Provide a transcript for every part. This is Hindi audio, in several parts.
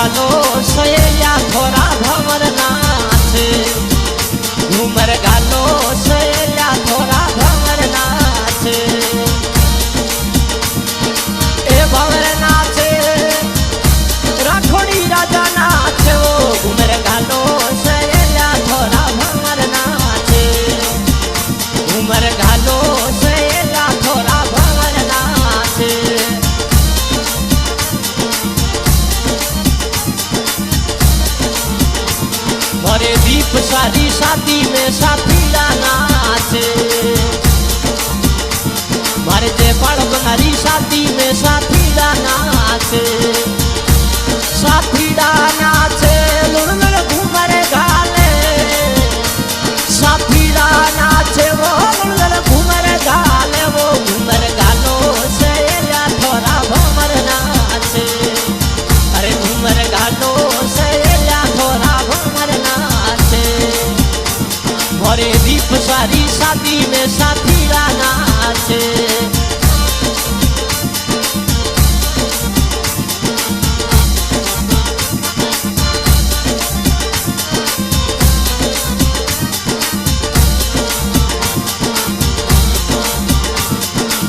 घालो सहेलिया थोड़ा भंवर नाचे घूमर घालो सहेलिया थोड़ा भंवर नाचे ए भंवर नाचे राठौड़ी राजा नाचे ओ घूमर घालो सहेलिया थोड़ा भंवर नाचे घूमर घालो सहेलिया थोड़ा भंवर नाचे भरे दीप सारी शादी में साथीला नाचे भरे जे पड़ बनारी शादी में साथीला नाचे साथीला नाचे लुड़लुड़ घूमर घाले साथीला नाचे वो लुड़लुड़ घूमर घाले वो घूमर घालो सहेलिया थोड़ा भंवर नाचे अरे घूमर घालो सहेलिया थोड़ा भंवर नाचे भरे दीप सारी शादी में साथीला नाचे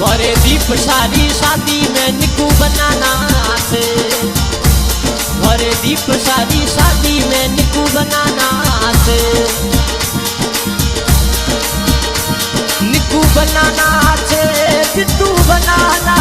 भरे दीप सारी शादी में निकू बनाना से भरे दीप सारी शादी में निकू बनाना से निकू बनाना से जितू बनाना